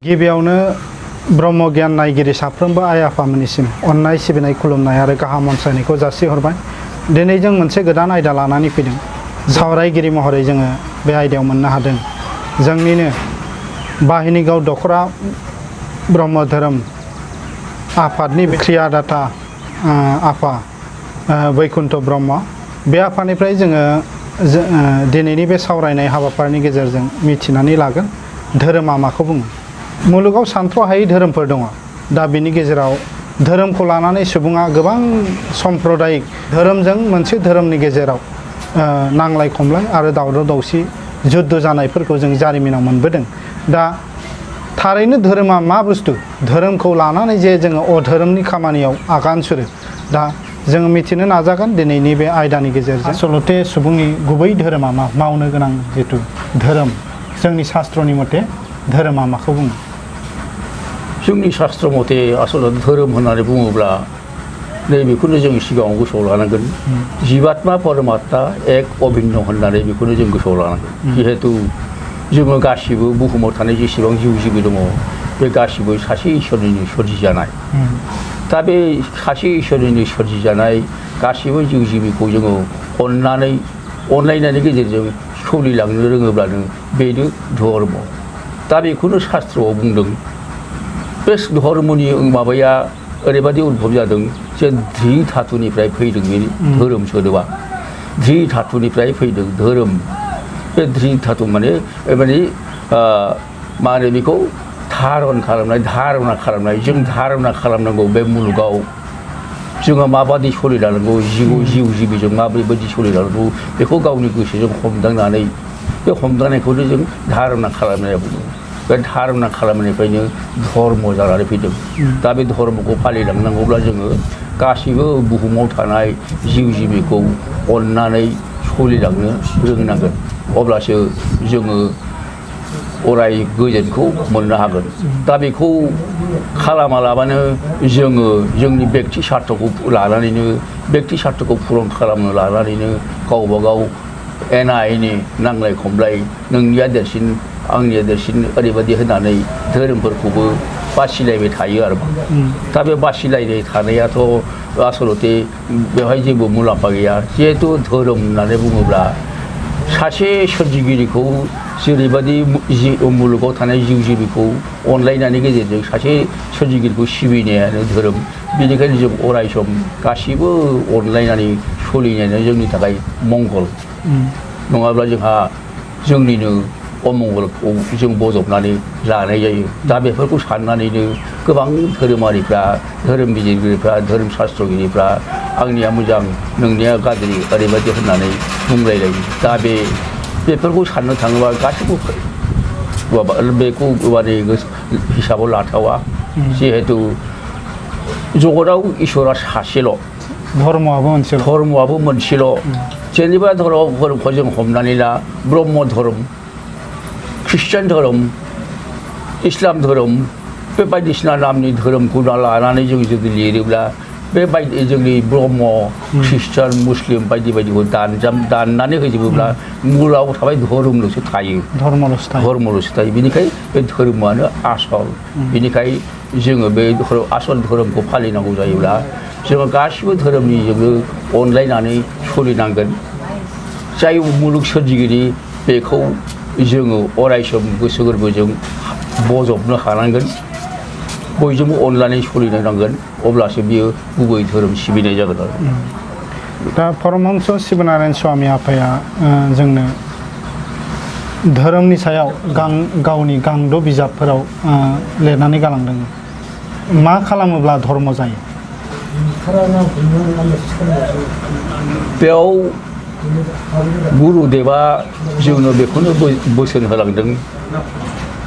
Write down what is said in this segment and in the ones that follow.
गिबियावनो ब्रह्म गियान नायगिरि साफ्रोमबो आइ आफामोननिसिम अननाय सिबिनाय खुलुमनाय आरो गाहाम अनसायनायखौ जासिहरबाय। दिनै जों मोनसे गोदान आयदा लानानै फैदों। सावरायगिरि महरै जोङो बे आयदायाव मोननो हादों जोंनिनो बाहिनीगाव दख'रा ब्रह्म धोरोम आफादनि क्रियादाता आफा बैकुन्ठ ब्रह्म। बे आफानिफ्राय जोङो दिनैनि बे सावरायनाय हाबाफारिनि गेजेरजों मिथिनानै लागोन धोरोमा माखौ बुङो। मुलुगाव सानथ्र'हायै धोरोमफोर दङ। दा बेनि गेजेराव धोरोमखौ लानानै सुबुङा गोबां सम्प्रदायिक धोरोमजों मोनसे धोरोमनि गेजेराव नांलाय खमलाय आरो दावराव दावसि जुद्ध जानायफोरखौ जों जारिमिनाव मोनबोदों। दा थारैनो धोरोमा मा बुस्थु, धोरोमखौ लानानै जे जोङो अधोरोमनि खामानियाव आगान सुरो, दा जोङो मिथिनो नाजागोन दिनैनि बे आयदानि गेजेरजों। आसलते सुबुंनि गुबै धोरोमा मा, मावनो गोनां जिथु धोरोम, जोंनि शास्त्रनि मथे धोरोमा माखौ बुङो? जोंनि शास्त्र मथे आसलते धोरोम होननानै बुङोब्ला नैबेखौनो जों सिगाङाव गोसोआव लानांगोन। जीवात्मा परमात्मा एक अभिन्न होननानै बेखौनो जों गोसोआव लानांगोन। जिहेतु जोङो गासिबो बुहुमाव थानाय जेसेबां जिउ जिबि दङ बे गासिबो सासे इसोरनिनो सोरजिजानाय। दा बे सासे इसोरनिनो सोरजिजानाय गासिबो जिउ जिबिखौ जोङो अनलायनायनि गेजेरजों सोलिलांनो रोङोब्लानो बेनो धर्म। दा बेखौनो शास्त्रआव बुंदों। बे धर्मनि माबाया ओरैबादि उद्भब जादों जे धी धातुनिफ्राय फैदों बे धोरोम सोदोबा। धी धातुनिफ्राय फैदों धोरोम। बे धी धातु माने मा होनो बेखौ धारना खालामनाय। जों धारना खालामनांगौ बे मुलुगाव जोङो माबादि सोलिलांनांगौ, जिउ जिबिजों माबायदि सोलिलांनांगौ बेखौ गावनि गोसोजों हमदांनानै बे हमदांनायखौनो जों धारना खालामनाय बुङो। बे धारना खालामनायनिफ्रायनो धर्म जानानै फैदों। दा बे धर्मखौ फालिलांनांगौब्ला जोङो गासैबो बुहुमाव थानाय जिउ जिबिखौ अननानै सोलिलांनो रोंनांगोन। अब्लासो जोङो अराय गोजोनखौ मोननो हागोन। दा बेखौ खालामालाबानो जोङो जोंनि बेक्ति स्वार्थखौ लानानैनो, बेक्ति स्वार्थखौ पुरन खालामनो लानानैनो गावबा गाव एना एनि नांलाय खमलाय, नोंनिया देरसिन आंनिया देरसिन ओरैबादि होनानै धोरोमफोरखौबो बासिलायबाय थायो आरो। दा बे बासिलायनाय थानायाथ' आसलते बेवहाय जेबो मुलाम्फा गैया। जिहेतु धोरोम होननानै बुङोब्ला सासे सोरजिगिरिखौ जेरैबादि मुलुगाव थानाय जिउ जिबिखौ अनलायनायनि गेजेरजों सासे सोरजिगिरिखौ सिबिनायानो धोरोम। बेनिखायनो जों अराय सम गासिबो अनलायनानै सोलिनायानो जोंनि थाखाय मंगल। नङाब्ला जोंहा जोंनिनो अमंगलखौ जों बजबनानै लानाय जायो। दा बेफोरखौ साननानैनो गोबां धोरोमारिफ्रा, धोरोम बिजिरगिरिफ्रा, धोरोम शास्त्रगिरिफ्रा आंनिया मोजां नोंनिया गाज्रि ओरैबायदि होननानै बुंलायलायो। दा बेफोरखौ साननो थाङोबा गासिबो बेखौ माने हिसाबाव लाथावा। जिहेतु जगताव इसोरा सासेल', धर्मआबो मोनसेल'। जेनेबा धर्मखौ जों हमनानै ला ब्रह्म धर्म, ख्रिस्टान धोरोम, इस्लाम धोरोम, बे बायदिसिना नामनि धोरोमखौ लानानै जों जुदि लिरोब्ला बे जोंनि ब्रह्म, ख्रिस्टान, मुस्लिम बायदि बायदिखौ दाननानै होजोबोब्ला मुलाव थाबाय धर्मल'सो थायो। धर्मल'सो थायो। बेनिखायनो बे धर्मआनो आसल। बेनिखायनो जोङो बे आसल धोरोमखौ फालिनांगौ जायोब्ला जोङो गासिबो धोरोमनिजोंनो अनलायनानै सोलिनांगोन। जाय मुलुग सोरजिगिरि बेखौ जोङो अरायसम गोसो गोरबोजों बजबनो हानांगोन। बयजोंबो अनलायनानै सोलिनो नांगोन। अब्लासो बियो गुबै धोरोम सिबिनाय जागोन आरो। दा परमहंस शिबनारायण स्वामी आफाया जोंनो धोरोमनि सायाव गावनि गांद' बिजाबफोराव लिरनानै गालांदों। मा खालामोब्ला धर्म जायो? बेयाव गुरुदेवा जोंनो बेखौनो बोसोन होलांदों।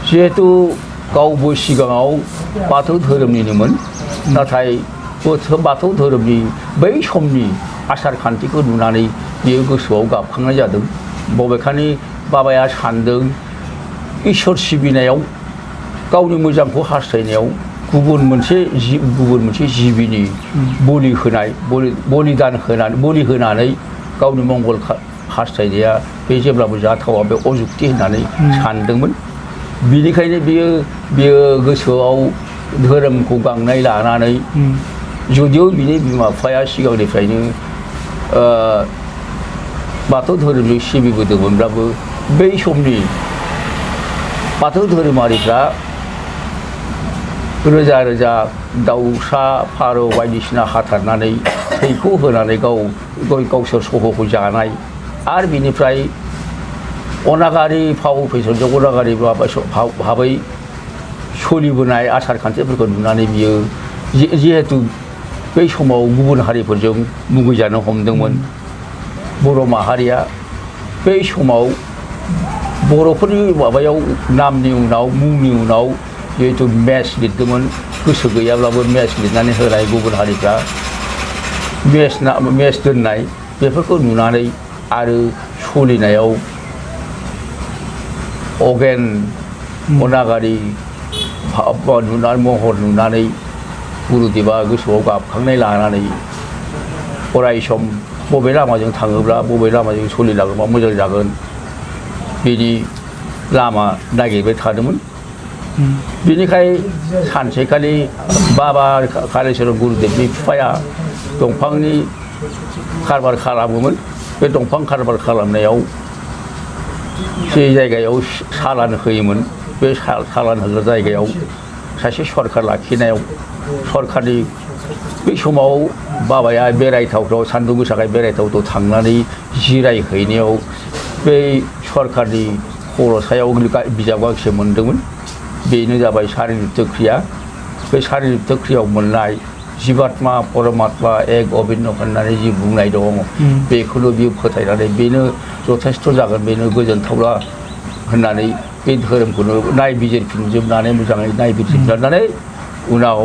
जिहेतु गावबो सिगाङाव बाथौ धोरोमनिनोमोन, नाथाय बाथौ धोरोमनि बै समनि आसार खान्थिखौ नुनानै बियो गोसोआव गाबखांनाय जादों। बबेखानि बाबाया सानदों इसोर सिबिनायाव, गावनि मोजांखौ हास्थायनायाव गुबुन मोनसे जिबिनि बलि होनानै गावनि मंगल हास्थायनाया बे जेब्लाबो जाथावा, बे अजुक्ति होननानै सानदोंमोन। बिनिखायनो बियो गोसोआव धोरोमखौ गांनाय लानानै जुदिও बिनि बिमा बिफाया सिगांनिफ्रायनो बाथौ धोरोमजों सिबिबोदोंमोनब्लाबो बै समनि बाथौ धोरोमारिफ्रा रोजा रोजा दाउसा फारौ बायदिसिना हाथारनानै थैखौ होनानै गावसोर सहखौ जानाय आरो बिनिफ्राय अनागारि फाव फेसनजों अनागारि भाबै सोलिबोनाय आसार खान्थिफोरखौ नुनानै बियो जिहेतु बै समाव गुबुन हारिफोरजों मुगैजानो हमदोंमोन बर' माहारिया बै समाव बर'फोरनि माबायाव नामनि उनाव मुंनि उनाव जिहेतु मेच लिरदोंमोन गोसो गैयाब्लाबो मेच लिरनानै होनाय गुबुन हारिफ्रा मेच दोननाय बेफोरखौ नुनानै आरो सोलिनायाव अगेन अनागारि महर नुनानै गुरुदेबा गोसोआव गाबखांनाय लानानै अराय सम बबे लामाजों थाङोब्ला बबे लामाजों सोलिलाङोब्ला मोजां जागोन बिनि लामा नागिरबाय थादोंमोन। बिनिखाय सानसेखालि बाबा कालिचरन गुरुदेबनि बिफाया दंफांनि कारबार खालामोमोन। बे दंफां कारबार खालामनायाव जे जायगायाव सालान होयोमोन बे सालान होग्रा जायगायाव सासे सरखार लाखिनायाव सरखारनि बै समाव बाबाया बेरायथावथाव सान्दुं गोसाखाय बेरायथावथाव थांनानै जिरायहैनायाव बै सरखारनि खर' सायाव बिजाब गांसे मोन्दोंमोन। बेनो जाबाय सारिनित्य क्रिया। बे सारिनित्य क्रियायाव मोननाय जीवात्मा परमात्मा एक अभिन्न होननानै जि बुंनाय दं बेखौनो बियो फोथायनानै बेनो जथेस्थ' जागोन बेनो गोजोनथावला होननानै बे धोरोमखौनो नायबिजिरफिनजोबनानै मोजाङै नायबिजिरनानै उनाव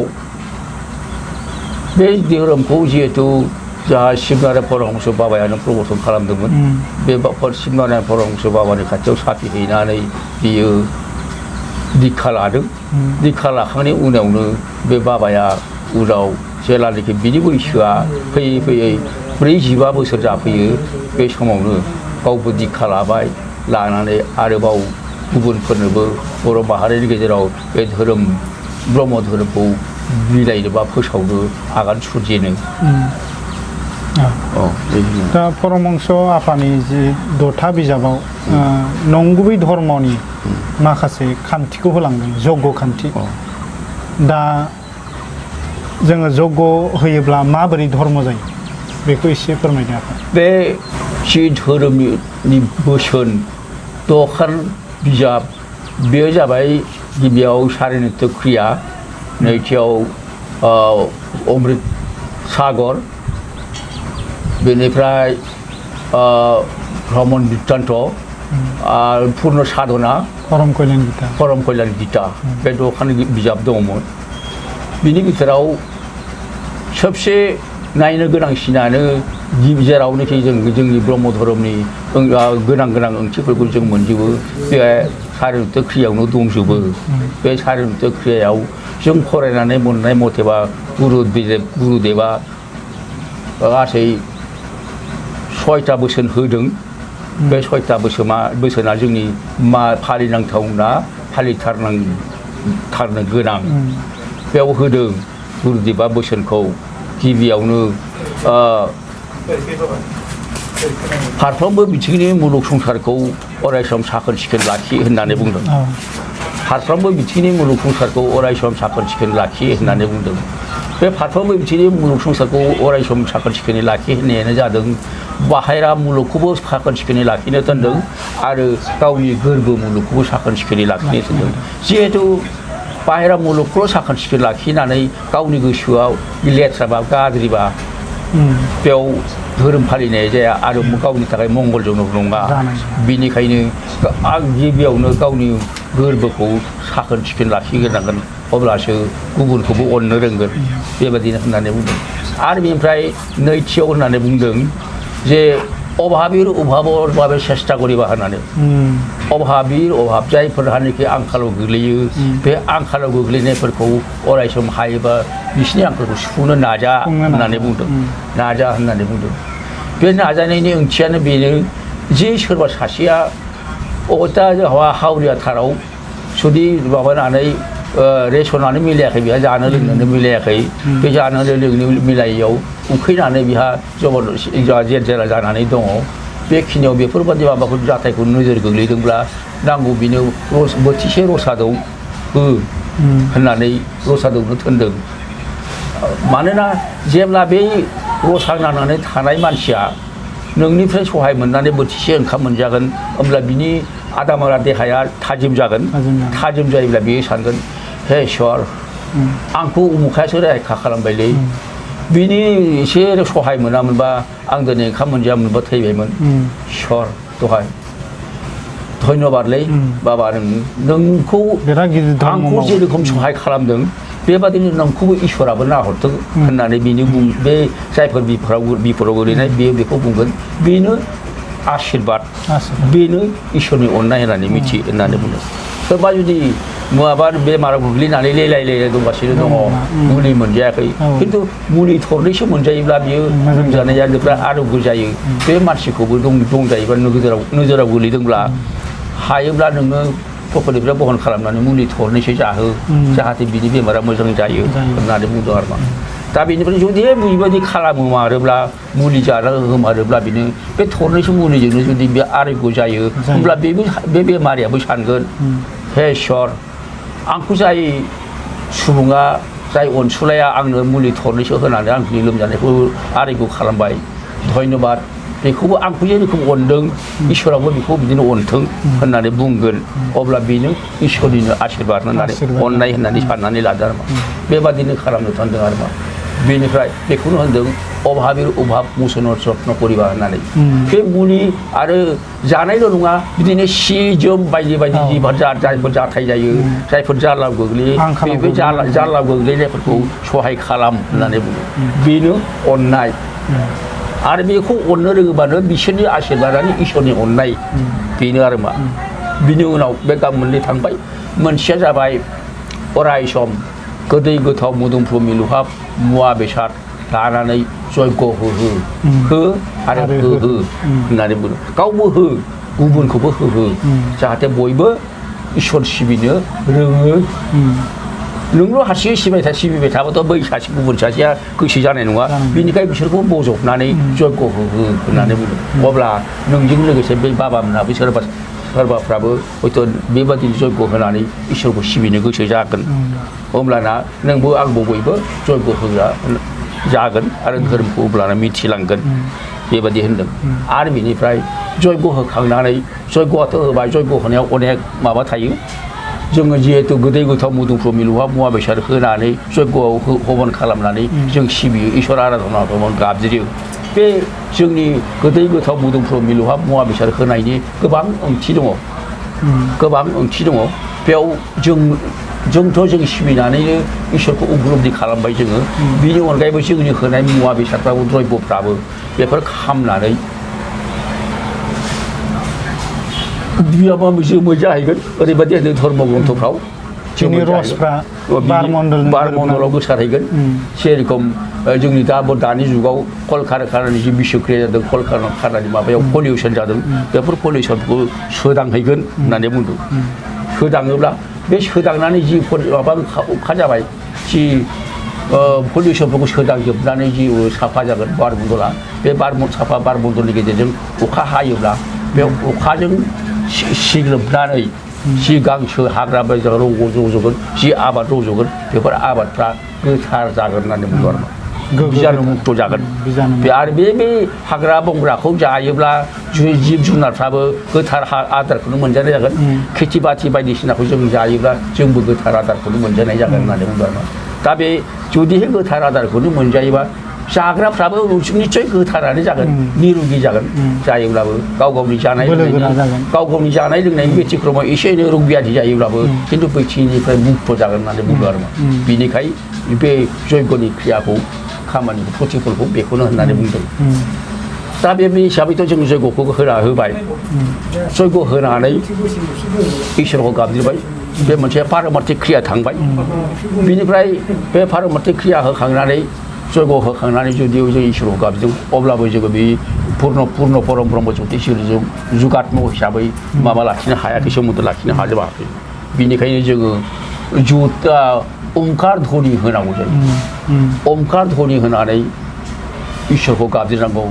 बे धोरोमखौ जिहेतु जोंहा शिबनारायण परमहंस बाबायानो प्रमसन खालामदोंमोन बे शिबनारायण परमहंस बाबानि खाथियाव साफि हैनानै बियो दीक्षा लादों। दीक्षा लाखांनायनि उनावनो बे बाबाया उनाव जेलानाखि बिनि बैसोआ फैयै फैयै 45 बोसोर जाफैयो बे समावनो गावबो दीक्षा लाबाय। लानानै आरोबाव गुबुनफोरनोबो बर' माहारिनि गेजेराव बे धोरोम ब्रह्म धोरोमखौ बिलाइनो बा फोसावनो आगान सुरजेनो। दा परमहंस आफानि जि 6था बिजाबाव नंगुबै धर्मनि माखासे खान्थिखौ होलांदों जग्य खान्थि। दा जोङो जग्य होयोब्ला माबोरै धर्म जायो बेखौ एसे फोरमायदो आफा। बे जि धोरोमनि बोसोन 6खान बिजाब बेयो जाबाय गिबियाव सारिनित्य क्रिया, नैथियाव अमृत सागर, बेनिफ्राय भ्रमण वृत्तान्त आरो पूर्ण साधना परम कल्याण गीता बे 6खान बिजाब दङमोन। बिनि बिथोराव सबसे नायनो गोनांसिनानो जेरावनोखि जोंनि ब्रह्म धोरोमनि गोनां ओंथिफोरखौ जों मोनजोबो बे सारिनित्य क्रियायावनो दंजोबो। बे सारिनित्य क्रियायाव जों फरायनानै मोननाय मथेबा गुरुदेबा गासै 6था बोसोन होदों। बे 6था बोसोना जोंनि फालिनांथावना फालिथारनो गोनां बेयाव होदों गुरुदेबा बोसोनखौ। गिबियावनो फारफ्रोमबो बिथिंनि मुलुग संसारखौ अरायसम साखोन सिखोन लाखि होननानै बुंदों। फारफ्रोमबो बिथिंनि मुलुग संसारखौ अरायसम साखोन सिखोन लाखि होननानै बुंदों। बे फारफ्रोमबो बिथिंनि मुलुग संसारखौ अरायसम साखोन सिखोनै लाखि होननायानो जादों बाहेरा मुलुगखौबो साखोन सिखोनै लाखिनो थिनदों आरो गावनि गोरबो मुलुगखौबो साखोन सिखोनै लाखिनो थिनदों। जिहेतु बाहेरा मुलुगखौ साखोन सिखोन लाखिनानै गावनि गोसोआव लेथ्राबा गाज्रिबा बेयाव धोरोम फालिनाय जाया आरो गावनि थाखाय मंगलजनक नङा। बिनिखायनो गिबियावनो गावनि गोरबोखौ साखोन सिखोन लाखिग्रोनांगोन अब्लासो गुबुनखौबो अननो रोंगोन बेबायदिनो होननानै बुंदों। आरो बेनिफ्राय नैथियाव होननानै बुंदों जे अभाबीर अभाबर भाबे सेस्था करिबा होननानै अभाबीर अभाब जायफोरहानिखि आंखालाव गोग्लैयो बे आंखालाव गोग्लैनायफोरखौ अरायसम हायोबा बिसिनि आंखालखौ सुफुंनो नाजा होननानै बुंदों। नाजा होननानै बुंदों। बे नाजानायनि ओंथियानो बेनो जे सोरबा सासेया अबेबा हावरिया थाराव जुदि माबानानै रेसनानो मिलायाखै बेहा जानो लोंनोनो मिलायाखै बे जानो लोंनो मिलायैयाव उखैनानै बेहा जबरदस्ति जेर जेरा जानानै दङ बेखिनियाव बेफोरबादि माबाखौ जाथायखौ नोजोर गोग्लैदोंब्ला नांगौ बेनो बोथिसे रसा दौ हो होननानै रसा दौनो थोनदों मानोना जेब्ला बे रसा नांनानै थानाय मानसिया नोंनिफ्राय सहाय मोननानै बोथिसे ओंखाम मोनजागोन होमब्ला बिनि आदामरा देहाया थाजिम जागोन थाजिम जायोब्ला बेयो सानगोन हे इसोर आंखौ उमुखायासो रैखा खालामबायलै बिनि एसे सहाय मोनामोनबा आं दिनै ओंखाम मोनजायामोनबा थैबायमोन इसोर दहाय धन्यबादलै बाबा नोंखौ आंखौ जेरोखम सहाय खालामदों बेबादिनो नोंखौबो इसोराबो नाहरथों होननानै बिनि बे जायफोर बिफोराव गोलैनाय बेखौ बुंगोन बेनो आशीर्बाद बेनो इसोरनि अननाय होननानै मिथि होननानै बुंदों सोरबा जुदि माबा बेमाराव गोग्लैनानै लेलाय दंगासिनो दङ मुलि मोनजायाखै खिन्थु मुलि थरनैसो मोनजायोब्ला बियो लोमजानाय जायोब्ला आरोग्य जायो बे मानसिखौबो दंजायोबा नोजोराव गोलैदोंब्ला हायोब्ला नोङो पकेटनिफ्राय बहन खालामनानै मुलि थरनैसो जाहो जाहाथे बिनि बेमारा मोजां जायो होननानै बुंदों आरो मा दा बेनिफ्राय जुदि बेबायदि खालामोमारोब्ला मुलि जाना होमारोब्ला बिनो बे थरनैसो मुलिजोंनो जुदि बे आरोग्य जायो होमब्ला बे बेमारियाबो सानगोन हे इसोर आंखौ जाय सुबुङा जाय अनसुलाया आंनो मुलि थरनैसो होनानै आंनि लोमजानायखौ आरोग्य खालामबाय धन्यबाद बेखौबो आंखौ जेरोखम अनदों इसोराबो बेखौ बिदिनो अनथों होननानै बुंगोन अब्ला बेनो इसोरनिनो आशीर्बाद होननानै अननाय होननानै साननानै लादों आरो मा बेबादिनो खालामनो सानदों आरो मा बेनिफ्राय बेखौनो होनदों अभाबीर अभाब मुसनो जत्न करिबा होननानै बे मुलि आरो जानायल' नङा बिदिनो सि जोम बायदि जायफोर जाथाय जायो जायफोर जारलायाव गोग्लैयो बे जारलायाव गोग्लैनायफोरखौ सहाय खालाम होननानै बुङो बेनो अननाय आरो बेखौ अननो रोङोबानो बिसोरनि आशीर्बादानो इसोरनि अननाय बेनो आरो मा बिनि उनाव बे गान मोननै थांबाय मोनसेया जाबाय अराय सम गोदै गोथाव मोदोमफ्रु मिलौहाब मुवा बेसाद लानानै जयग हो आरो हो होननानै बुङो गावबो हो गुबुनखौबो हो जाहाथे बयबो इसोर सिबिनो रोङो नोंल' हारसिङै सिबिबाय थाबाथ' बै सासे गुबुन सासेया गोसो जानाय नङा बिनिखाय बिसोरखौ बजबनानै जयग हो होननानै बुङो अब्ला नोंजों लोगोसे बै बाबामोनाबो सोरबाफ्राबो हयथ' बेबादिनो जयग होनानै इसोरखौ सिबिनो गोसो जागोन अब्लाना नोंबो आंबो बयबो जयग होग्रा जागोन आरो धोरोमखौ अब्लाना मिथिलांगोन बेबादि होनदों आरो बिनिफ्राय जयग होखांनानै जयगआथ' होबाय जयग होनायाव अनेक माबा थायो जोङो जिहेतु गोदै गोथाव मोदोमफ्रु मिलौहाब मुवा बेसाद होनानै जयगआव हबन खालामनानै जों सिबियो इसोर आराधना गाबज्रियो बे जोंनि गोदै गोथाव मोदोमफ्रु मिलौहाब मुवा बेसाद होनायनि गोबां ओंथि दङ बेयाव जोंथ' जों सिबिनानैनो इसोरखौ उपलब्धि खालामबाय जोङो बिनि अनगायैबो जोंनि होनाय मुवा बेसादफ्राबो द्रय्यफ्राबो बेफोर खामनानै बियाबा जोमै जाहैगोन ओरैबायदि होनो धर्म ग्रन्थफ्राव जोंनि रसफ्रा बारमण्डलाव गोसारहैगोन जेरेखम जोंनि दानि जुगाव कलकारखानानि जि बिसक्रिया जादों कलकारखानानि माबायाव पलिउसन जादों बेफोर पलिउसनखौ सोदांहैगोन होननानै बुंदों सोदाङोब्ला बे सोदांनानै जि माबा अखा जाबाय जि पलिउसनफोरखौ सोदांजोबनानै जि साफा जागोन बारमण्डला बे साफा बारमण्डलनि गेजेरजों अखा हायोब्ला बे अखाजों सिग्रोबनानै जि गांसो हाग्रा बायदि रज'गोन जि आबाद रज'गोन बेफोर आबादफ्रा गोथार जागोन होननानै बुंदों आरो बिजानु मुक्त जागोन बे आरो बे हाग्रा बंग्राखौ जायोब्ला जिब जुनारफ्राबो गोथार आदारखौनो मोनजानाय जागोन खेथि बाथि बायदिसिनाखौ जों जायोब्ला जोंबो गोथार आदारखौनो मोनजानाय जागोन होननानै बुंदों आरो दा बे जुदि गोथार आदारखौनो मोनजायोबा जाग्राफ्राबो निस्सय गोथारानो जागोन निरुगि जागोन जायोब्लाबो गाव गावनि जानाय लोंनायनि बेथिक्रमाव एसे एनै रग ब्याधि जायोब्लाबो खिन्थु बैथिनिफ्राय मुक्त जागोन होननानै बुंदों आरो बिनिखाय बे जयग'नि क्रियाखौ खामानिखौ प्रतिफलखौ बेखौनो होननानै बुंदों दा बे हिसाबैथ' जों जयग'खौ होबाय जयग' होनानै इसोरखौ गाबज्रिबाय बे मोनसे पारमार्थिक क्रिया थांबाय बिनिफ्राय बे पारमार्थिक क्रिया होखांनानै जयग' होखांनानै जुदि जों इसोरखौ गाबज्रिदों अब्लाबो जोङो बे पुर्ण परम ब्रह्म ज्योतिषजों जुगात्म हिसाबै माबा लाखिनो हायाखै सोमोन्दो लाखिनो हाजोबाखै बिनिखायनो जोङो ओंखार धनि होनांगौ जायो ओंखार धनि होनानै इसोरखौ गाबज्रिनांगौ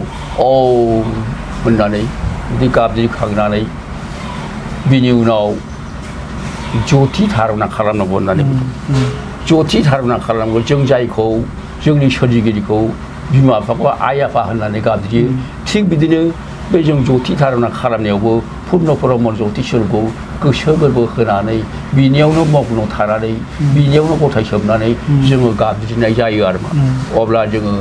ओम होननानै बिदि गाबज्रिखांनानै बिनि उनाव जथि धारना खालामनांगौ होननानै जथि धारना खालामनांगौ जों जायखौ जोंनि सोरजिगिरिखौ बिमा बिफाखौ आइ आफा होननानै गाबज्रियो थिग बिदिनो बे जों जथि धारना खालामनायावबो पुर्न ब्रह्म ज्योतिषरखौ गोसो गोरबो होनानै बिनियावनो मग्न थानानै बिनियावनो गथाय सोमनानै जोङो गाबज्रिनाय जायो आरो मा अब्ला जोङो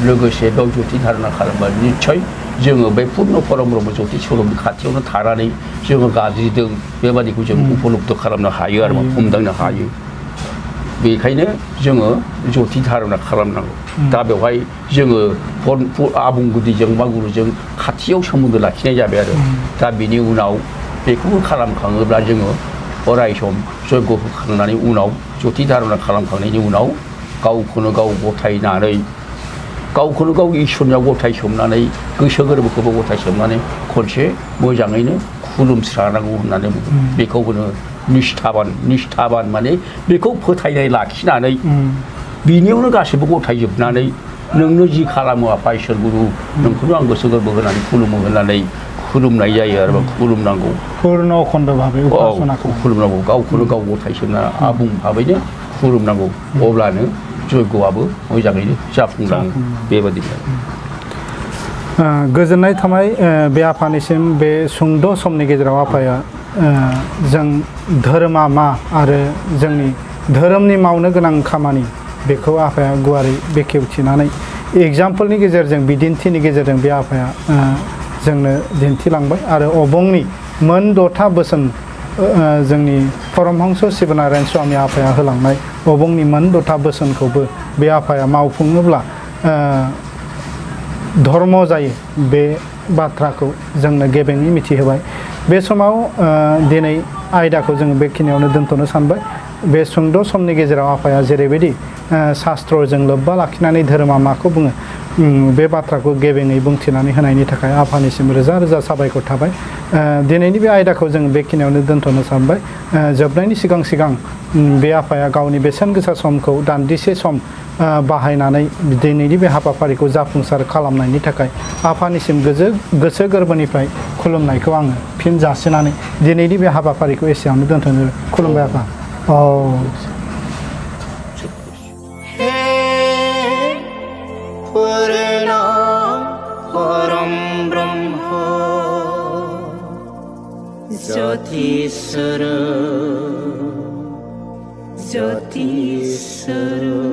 लोगोसे बेयाव जथि धारना खालामबा निस्सय जोङो बे पुर्न ब्रह्म ज्योतिषरनि खाथियावनो थानानै जोङो गाबज्रिदों बेबादिखौ जों उपलब्ध खालामनो हायो आरो मा हमदांनो हायो बेखायनो जोङो जथि धारना खालामनांगौ दा बेवहाय जोङो आबुं गुदिजों मा गुरुजों खाथियाव सोमोन्दो लाखिनाय जाबाय आरो दा बिनि उनाव बेखौबो खालामखाङोब्ला जोङो अराय सम जयग होखांनानै उनाव जथि धारना खालामखांनायनि उनाव गावखौनो गाव गथायनानै गावखौनो गाव इसोरनियाव गथाय सोमनानै गोसो गोरबोखौबो गथाय सोमनानै खनसे मोजाङैनो खुलुमस्रानांगौ होननानै बुङो बेखौ होनो निष्ठाबान माने बेखौ फोथायनाय लाखिनानै बिनियावनो गासैबो गथायजोबनानै नोंनो जि खालामो आफा इसोर गुरु नोंखौनो आं गोसो गोरबो होनानै खुलुमो होननानै खुलुमनाय जायो आरो खुलुमनांगौ पूर्ण अखण्ड भाबै खुलुमनांगौ गावखौनो गाव गथाय सोमना आबुं भाबैनो खुलुमनांगौ अब्लानो जयग'आबो मोजाङैनो जाफुंलाङो बेबायदि गोजोननाय थाबाय बे आफानिसिम बे सुंद' समनि गेजेराव आफाया जों धोरोमा मा आरो जोंनि धोरोमनि मावनो गोनां खामानि बेखौ आफाया गुवारै बेखेवथिनानै एग्जाम्पलनि गेजेरजों बिदिन्थिनि गेजेरजों बे आफाया जोंनो दिन्थिलांबाय आरो अबंनि मोन 6था बोसोन जोंनि परमहंस शिबनारायण स्वामी आफाया होलांनाय अबंनि मोन 6था बोसोनखौबो बे आफाया मावफुङोब्ला धर्म जायो बे बाथ्राखौ जोंनो गेबेङै मिथिहोबाय बे समाव दिनै आयदाखौ जोङो बेखिनियावनो दोनथ'नो सानबाय बे सुंद' समनि गेजेराव आफाया जेरैबायदि शास्त्रजों लोब्बा लाखिनानै धोरोमा माखौ बुङो बे बाथ्राखौ गेबेङै बुंथिनानै होनायनि थाखाय आफानिसिम रोजा रोजा साबायखर थाबाय दिनैनि बे आयदाखौ जों बेखिनियावनो दोनथ'नो सानबाय जोबनायनि सिगां बे आफाया गावनि बेसेन गोसा समखौ दान्दिसे सम बाहायनानै दिनैनि बे हाबाफारिखौ जाफुंसार खालामनायनि थाखाय आफानिसिम गोसो गोरबोनिफ्राय खुलुमनायखौ आङो फिन जासिनानै दिनैनि बे हाबाफारिखौ एसेयावनो दोनथ'नो खुलुमबाय आफा ज्योतिस्वरूप